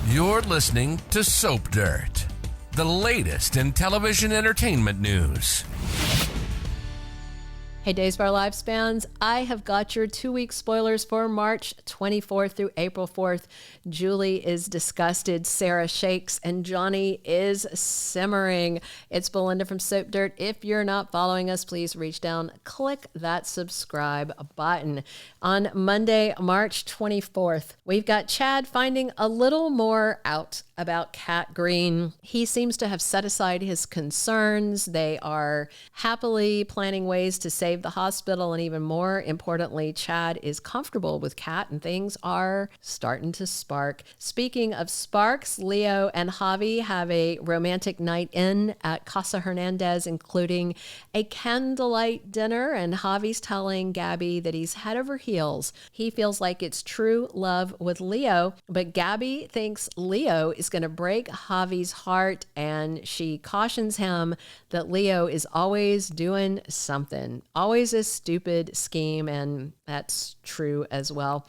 You're listening to Soap Dirt, the latest in television entertainment news. Hey, Days of Our Lives fans, I have got your 2-week spoilers for March 24th through April 4th. Julie is disgusted, Sarah shakes, and Johnny is simmering. It's Belinda from Soap Dirt. If you're not following us, please reach down, click that subscribe button. On Monday, March 24th, we've got Chad finding a little more out about Cat Greene. He seems to have set aside his concerns. They are happily planning ways to save the hospital, and even more importantly, Chad is comfortable with Cat and things are starting to spark. Speaking of sparks, Leo and Javi have a romantic night in at Casa Hernandez, including a candlelight dinner, and Javi's telling Gabi that he's head over heels. He feels like it's true love with Leo, but Gabi thinks Leo is going to break Javi's heart, and she cautions him that Leo is always doing something, always a stupid scheme, and that's true as well.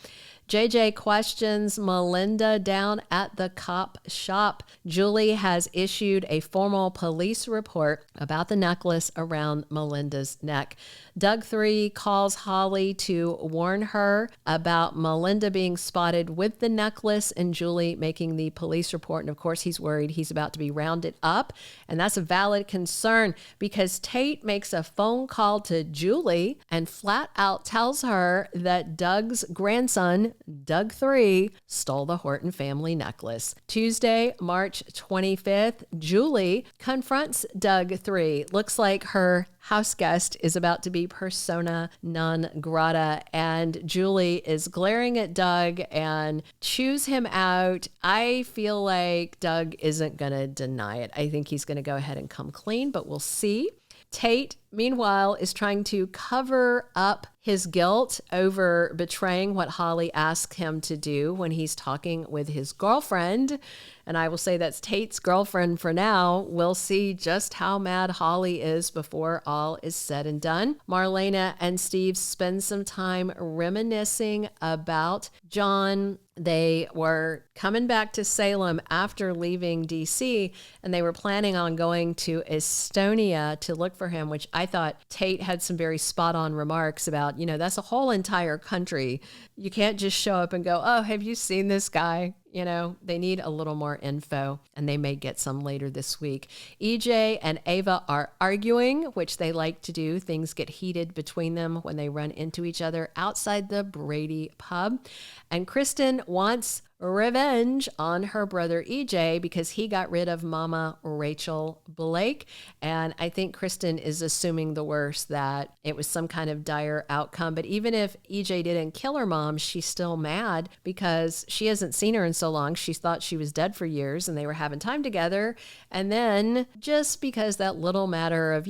JJ questions Melinda down at the cop shop. Julie has issued a formal police report about the necklace around Melinda's neck. Doug 3 calls Holly to warn her about Melinda being spotted with the necklace and Julie making the police report. And of course, he's worried he's about to be rounded up. And that's a valid concern because Tate makes a phone call to Julie and flat out tells her that Doug's grandson, Doug 3, stole the Horton family necklace. Tuesday, March 25th, Julie confronts Doug 3. Looks like her house guest is about to be persona non grata, and Julie is glaring at Doug and chews him out. I feel like Doug isn't going to deny it. I think he's going to go ahead and come clean, but we'll see. Tate, meanwhile, is trying to cover up his guilt over betraying what Holly asked him to do when he's talking with his girlfriend. And I will say that's Tate's girlfriend for now. We'll see just how mad Holly is before all is said and done. Marlena and Steve spend some time reminiscing about John. They were coming back to Salem after leaving DC, and they were planning on going to Estonia to look for him, which I thought Tate had some very spot on remarks about, that's a whole entire country. You can't just show up and go, oh, have you seen this guy? They need a little more info, and they may get some later this week. EJ and Ava are arguing, which they like to do. Things get heated between them when they run into each other outside the Brady pub. And Kristen wants revenge on her brother EJ because he got rid of Mama Rachel Blake. And I think Kristen is assuming the worst, that it was some kind of dire outcome. But even if EJ didn't kill her mom, she's still mad because she hasn't seen her in so long. She thought she was dead for years and they were having time together. And then just because that little matter of,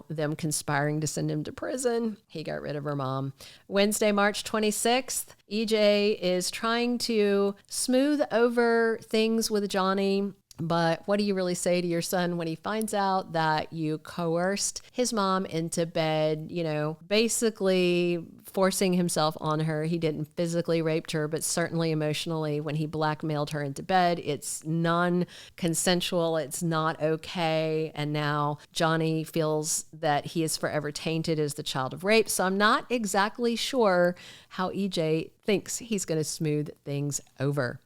them conspiring to send him to prison, he got rid of her mom. Wednesday, March 26th, EJ is trying to smooth over things with Johnny. But what do you really say to your son when he finds out that you coerced his mom into bed, basically forcing himself on her? He didn't physically rape her, but certainly emotionally when he blackmailed her into bed. It's non-consensual. It's not okay. And now Johnny feels that he is forever tainted as the child of rape. So I'm not exactly sure how EJ thinks he's going to smooth things over.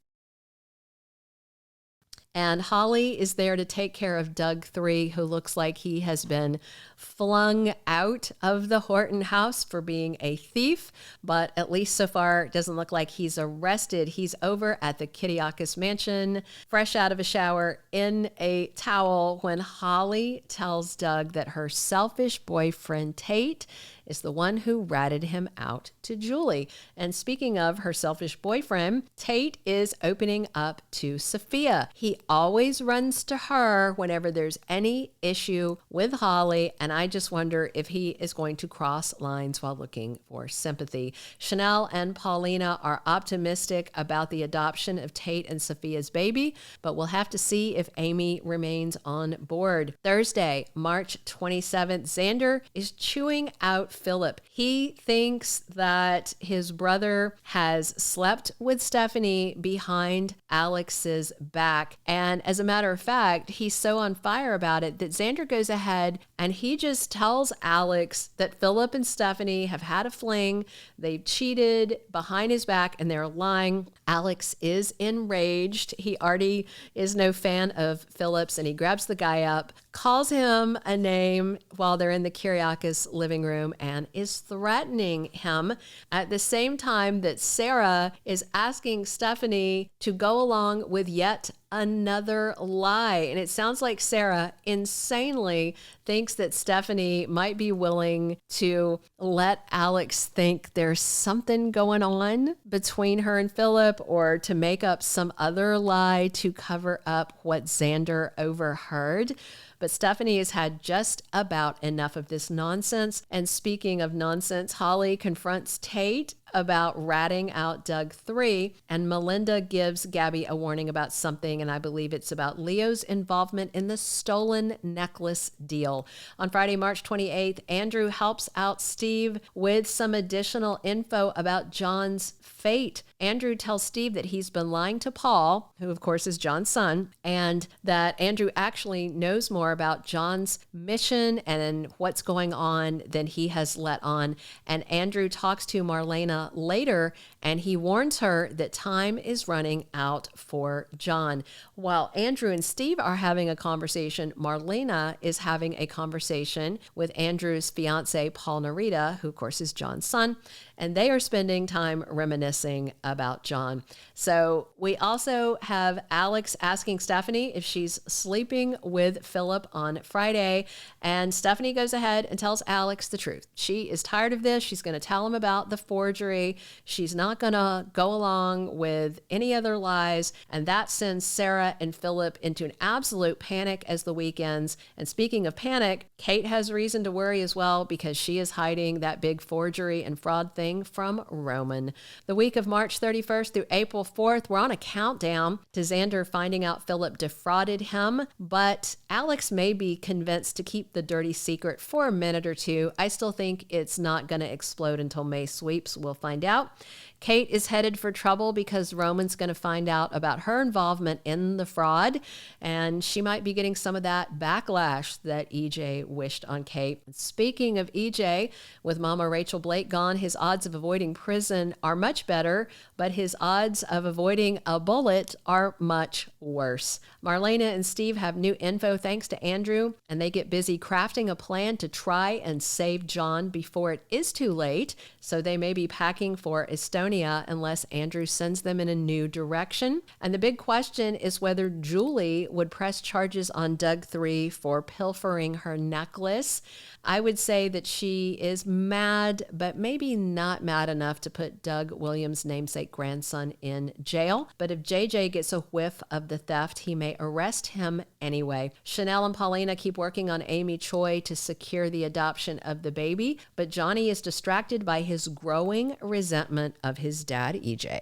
And Holly is there to take care of Doug 3, who looks like he has been flung out of the Horton house for being a thief. But at least so far, it doesn't look like he's arrested. He's over at the Kiriakis mansion, fresh out of a shower in a towel, when Holly tells Doug that her selfish boyfriend, Tate, is the one who ratted him out to Julie. And speaking of her selfish boyfriend, Tate is opening up to Sophia. He always runs to her whenever there's any issue with Holly, and I just wonder if he is going to cross lines while looking for sympathy. Chanel and Paulina are optimistic about the adoption of Tate and Sophia's baby, but we'll have to see if Amy remains on board. Thursday, March 27th, Xander is chewing out Phillip. He thinks that his brother has slept with Stephanie behind Alex's back. And as a matter of fact, he's so on fire about it that Xander goes ahead and he just tells Alex that Phillip and Stephanie have had a fling. They've cheated behind his back and they're lying. Alex is enraged. He already is no fan of Phillip's and he grabs the guy up, calls him a name while they're in the Kyriakis living room and is threatening him at the same time that Sarah is asking Stephanie to go along with yet another lie. And it sounds like Sarah insanely thinks that Stephanie might be willing to let Alex think there's something going on between her and Phillip, or to make up some other lie to cover up what Xander overheard. But Stephanie has had just about enough of this nonsense. And speaking of nonsense, Holly confronts Tate about ratting out Doug 3, and Melinda gives Gabi a warning about something, and I believe it's about Leo's involvement in the stolen necklace deal. On Friday, March 28th, Andrew helps out Steve with some additional info about John's fate. Andrew tells Steve that he's been lying to Paul, who of course is John's son, and that Andrew actually knows more about John's mission and what's going on than he has let on. And Andrew talks to Marlena later, and he warns her that time is running out for John. While Andrew and Steve are having a conversation, Marlena is having a conversation with Andrew's fiance, Paul Narita, who of course is John's son, and they are spending time reminiscing about John. So we also have Alex asking Stephanie if she's sleeping with Phillip on Friday, and Stephanie goes ahead and tells Alex the truth. She is tired of this. She's going to tell him about the forgery. She's not going to go along with any other lies, and that sends Sarah and Phillip into an absolute panic as the week ends. And speaking of panic, Kate has reason to worry as well, because she is hiding that big forgery and fraud thing from Roman. The week of March 31st through April 4th, we're on a countdown to Xander finding out Phillip defrauded him, but Alex may be convinced to keep the dirty secret for a minute or two. I still think it's not going to explode until May sweeps. We'll find out. Kate is headed for trouble because Roman's going to find out about her involvement in the fraud, and she might be getting some of that backlash that EJ wished on Kate. Speaking of EJ, with Mama Rachel Blake gone, his odds of avoiding prison are much better, but his odds of avoiding a bullet are much worse. Marlena and Steve have new info thanks to Andrew, and they get busy crafting a plan to try and save John before it is too late, so they may be packing for Estonia unless Andrew sends them in a new direction. And the big question is whether Julie would press charges on Doug 3 for pilfering her necklace. I would say that she is mad, but maybe not mad enough to put Doug Williams' namesake grandson in jail. But if JJ gets a whiff of the theft, he may arrest him anyway. Chanel and Paulina keep working on Amy Choi to secure the adoption of the baby, but Johnny is distracted by his growing resentment of his dad, EJ.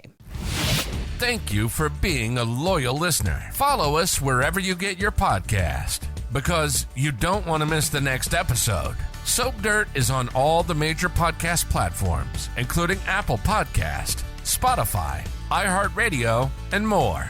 Thank you for being a loyal listener. Follow us wherever you get your podcast, because you don't want to miss the next episode. Soap Dirt is on all the major podcast platforms, including Apple Podcast, Spotify, iHeartRadio, and more.